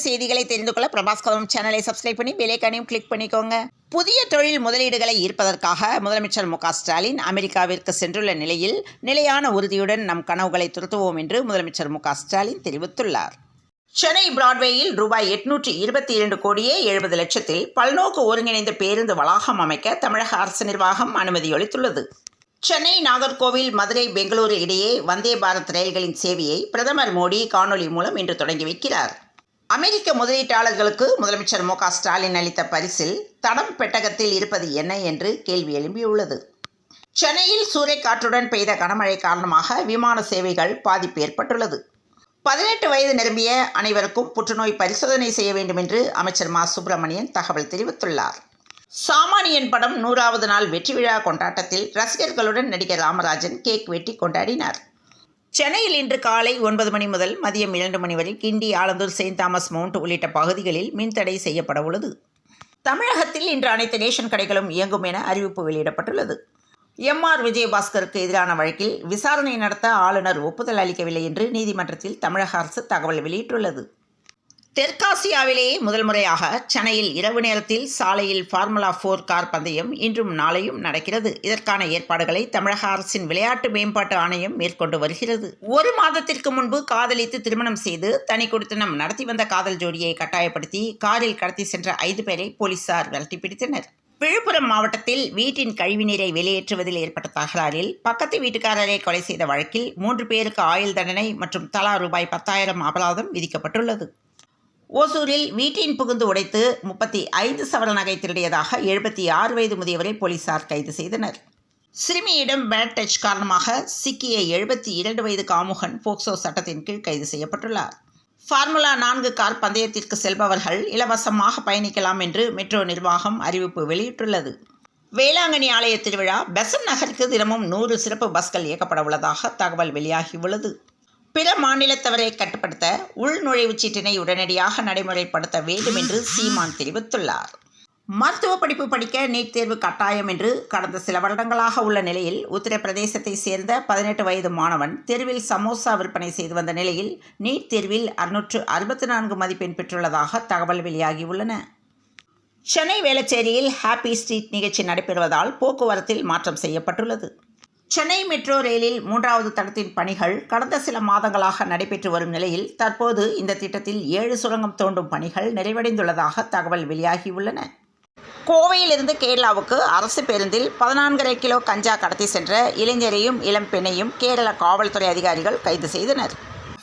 செய்திகளை தெரிந்து கொள்ள பிரபாஸ் கதம் சேனலை சப்ஸ்கிரைப் பண்ணி பெல் ஐகானையும் கிளிக் பண்ணிக்கோங்க. புதிய தொழில் முதலீடுகளை ஈர்ப்பதற்காக முதலமைச்சர் மு.க. ஸ்டாலின் அமெரிக்காவிற்கு சென்றுள்ள நிலையில் நிலையான உறுதியுடன் நம் கனவுகளை துரத்துவோம் என்று முதலமைச்சர் மு.க. ஸ்டாலின் தெரிவித்துள்ளார். சென்னை பிராட்வேயில் ரூபாய் 822 கோடியே 70 லட்சத்தில் பல்நோக்கு ஒருங்கிணைந்த பேருந்து வளாகம் அமைக்க தமிழக அரசு நிர்வாகம் அனுமதியளித்துள்ளது. சென்னை, நாகர்கோவில், மதுரை, பெங்களூரு இடையே வந்தே பாரத் ரயில்களின் சேவையை பிரதமர் மோடி காணொலி மூலம் இன்று தொடங்கி வைக்கிறார். அமெரிக்க முதலீட்டாளர்களுக்கு முதலமைச்சர் மு.க. ஸ்டாலின் அளித்த பரிசில் தடம் பெட்டகத்தில் இருப்பது என்ன என்று கேள்வி எழும்பியுள்ளது. சென்னையில் சூறைக்காற்றுடன் பெய்த கனமழை காரணமாக விமான சேவைகள் பாதிப்பு ஏற்பட்டுள்ளது. 18 வயது நிரம்பிய அனைவருக்கும் புற்றுநோய் பரிசோதனை செய்ய வேண்டும் என்று அமைச்சர் மா. சுப்பிரமணியன் தகவல் தெரிவித்துள்ளார். சாமானியன் படம் 100வது நாள் வெற்றி விழா கொண்டாட்டத்தில் ரசிகர்களுடன் நடிகர் ராமராஜன் கேக் வெட்டி கொண்டாடினார். சென்னையில் இன்று காலை 9 மணி முதல் மதியம் 2 மணி வரை கிண்டி, ஆலந்தூர், செயின்ட் தாமஸ் மவுண்ட் உள்ளிட்ட பகுதிகளில் மின்தடை செய்யப்பட உள்ளது. தமிழகத்தில் இன்று அனைத்து ரேஷன் கடைகளும் இயங்கும் என அறிவிப்பு வெளியிடப்பட்டுள்ளது. எம்.ஆர். விஜயபாஸ்கருக்கு எதிரான வழக்கில் விசாரணை நடத்த ஆளுநர் ஒப்புதல் அளிக்கவில்லை என்று நீதிமன்றத்தில் தமிழக அரசு தகவல் வெளியிட்டுள்ளது. தெற்காசியாவிலேயே முதல் முறையாக சென்னையில் இரவு நேரத்தில் சாலையில் ஃபார்முலா 4 கார் பந்தயம் இன்றும் நாளையும் நடக்கிறது. இதற்கான ஏற்பாடுகளை தமிழக அரசின் விளையாட்டு மேம்பாட்டு ஆணையம் மேற்கொண்டு வருகிறது. ஒரு மாதத்திற்கு முன்பு காதலித்து திருமணம் செய்து தனி குடித்தனம் நடத்தி வந்த காதல் ஜோடியை கட்டாயப்படுத்தி காரில் கடத்தி சென்ற 5 பேரை போலீசார் விரட்டி பிடித்தனர். விழுப்புரம் மாவட்டத்தில் வீட்டின் கழிவுநீரை வெளியேற்றுவதில் ஏற்பட்ட தகராறில் பக்கத்து வீட்டுக்காரரை கொலை செய்த வழக்கில் 3 பேருக்கு ஆயுள் தண்டனை மற்றும் தலா ரூபாய் 10,000 அபராதம் விதிக்கப்பட்டுள்ளது. ஓசூரில் வீட்டின் புகுந்து உடைத்து 35 சவர நகை திருடியதாக 76 வயது முதியவரை போலீசார் கைது செய்தனர். சிறுமியிடம் பேட் டச் காரணமாக சிக்கிய 72 வயது காமுகன் போக்சோ சட்டத்தின் கீழ் கைது செய்யப்பட்டுள்ளார். ஃபார்முலா 4 கார் பந்தயத்திற்கு செல்பவர்கள் இலவசமாக பயணிக்கலாம் என்று மெட்ரோ நிர்வாகம் அறிவிப்பு வெளியிட்டுள்ளது. வேளாங்கண்ணி ஆலய திருவிழா பெசன்ட் நகருக்கு தினமும் 100 சிறப்பு பஸ்கள் இயக்கப்பட உள்ளதாக தகவல் வெளியாகியுள்ளது. பிற மாநிலத்தவரை கட்டுப்படுத்த உள்நுழைவுச் சீட்டினை உடனடியாக நடைமுறைப்படுத்த வேண்டும் என்று சீமான் தெரிவித்துள்ளார். மருத்துவ படிப்பு படிக்க நீட் தேர்வு கட்டாயம் என்று கடந்த சில வருடங்களாக உள்ள நிலையில் உத்தரப்பிரதேசத்தை சேர்ந்த 18 வயது மாணவன் தெருவில் சமோசா விற்பனை செய்து வந்த நிலையில் நீட் தேர்வில் 664 மதிப்பெண் பெற்றுள்ளதாக தகவல் வெளியாகியுள்ளன. சென்னை வேளச்சேரியில் ஹாப்பி ஸ்ட்ரீட் நிகழ்ச்சி நடைபெறுவதால் போக்குவரத்தில் மாற்றம் செய்யப்பட்டுள்ளது. சென்னை மெட்ரோ ரயிலில் 3வது தடத்தின் பணிகள் கடந்த சில மாதங்களாக நடைபெற்று வரும் நிலையில் தற்போது இந்த திட்டத்தில் 7 சுரங்கம் தோண்டும் பணிகள் நிறைவடைந்துள்ளதாக தகவல் வெளியாகியுள்ளன. கோவையிலிருந்து கேரளாவுக்கு அரசு பேருந்தில் 14.5 கிலோ கஞ்சா கடத்தி சென்ற இளைஞரையும் இளம் பெண்ணையும் கேரள காவல்துறை அதிகாரிகள் கைது செய்தனர்.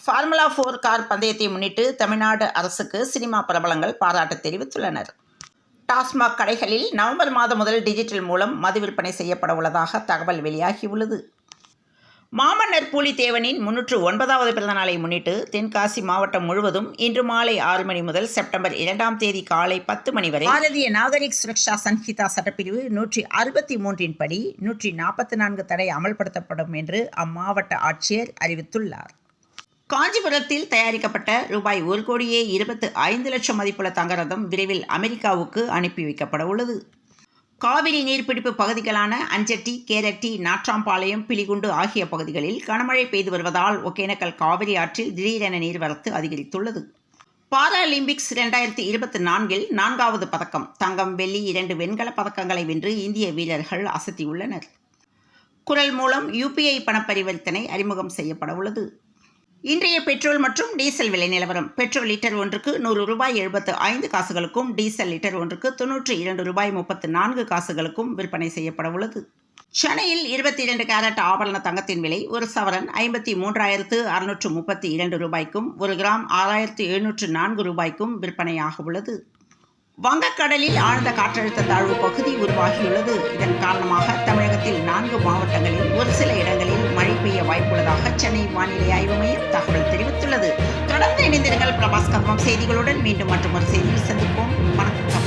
ஃபார்முலா 4 கார் பந்தயத்தை முன்னிட்டு தமிழ்நாடு அரசுக்கு சினிமா பிரபலங்கள் பாராட்டு தெரிவித்துள்ளனர். டாஸ்மாக் கடைகளில் நவம்பர் மாதம் முதல் டிஜிட்டல் மூலம் மது விற்பனை செய்யப்பட உள்ளதாக தகவல் வெளியாகியுள்ளது. மாமன்னர் பூலித்தேவனின் 309வது பிறந்தநாளை முன்னிட்டு தென்காசி மாவட்டம் முழுவதும் இன்று மாலை 6 மணி முதல் செப்டம்பர் 2ஆம் தேதி காலை 10 மணி வரை பாரதிய நாகரிக் சுரக்ஷா சன்ஹிதா சட்டப்பிரிவு 163 படி 144 தடை அமல்படுத்தப்படும் என்று அம்மாவட்ட ஆட்சியர் அறிவித்துள்ளார். காஞ்சிபுரத்தில் தயாரிக்கப்பட்ட ரூபாய் 1 கோடியே 25 லட்சம் மதிப்புள்ள தங்கரதம் விரைவில் அமெரிக்காவுக்கு அனுப்பி வைக்கப்பட உள்ளது. காவிரி நீர்பிடிப்பு பகுதிகளான அஞ்சட்டி, கேரட்டி, நாற்றாம்பாளையம், பிலிகுண்டு ஆகிய பகுதிகளில் கனமழை பெய்து வருவதால் ஒகேனக்கல் காவிரி ஆற்றில் திடீரென நீர்வரத்து அதிகரித்துள்ளது. பாராலிம்பிக்ஸ் 2024 4வது பதக்கம், தங்கம், வெள்ளி 2 வெண்கலப் பதக்கங்களை வென்று இந்திய வீரர்கள் அசத்தியுள்ளனர். குரல் மூலம் UPI பணப்பரிவர்த்தனை அறிமுகம் செய்யப்பட உள்ளது. இன்றைய பெட்ரோல் மற்றும் டீசல் விலை நிலவரம்: பெட்ரோல் லிட்டர் ஒன்றுக்கு 100 ரூபாய் 75 காசுகளுக்கும், டீசல் லிட்டர் ஒன்றுக்கு 92 ரூபாய் 34 காசுகளுக்கும் விற்பனை செய்யப்பட உள்ளது. சென்னையில் 22 கேரட் ஆபரண தங்கத்தின் விலை ஒரு சவரன் 53,632 ரூபாய்க்கும், 1 கிராம் 6,704 ரூபாய்க்கும் விற்பனையாக உள்ளது. வங்கக்கடலில் ஆழ்ந்த காற்றழுத்த தாழ்வு பகுதி உருவாகியுள்ளது. இதன் காரணமாக தமிழகத்தில் 4 மாவட்டங்களில் ஒரு சில இடங்களில் மழை பெய்ய வாய்ப்புள்ளதாக சென்னை வானிலை ஆய்வு மையம் தகவல் தெரிவித்துள்ளது. தொடர்ந்து இணைந்திருங்கள் பிரபாஸ் கதம் செய்திகளுடன். மீண்டும் மற்றொரு செய்தியில் சந்திப்போம். வணக்கம்.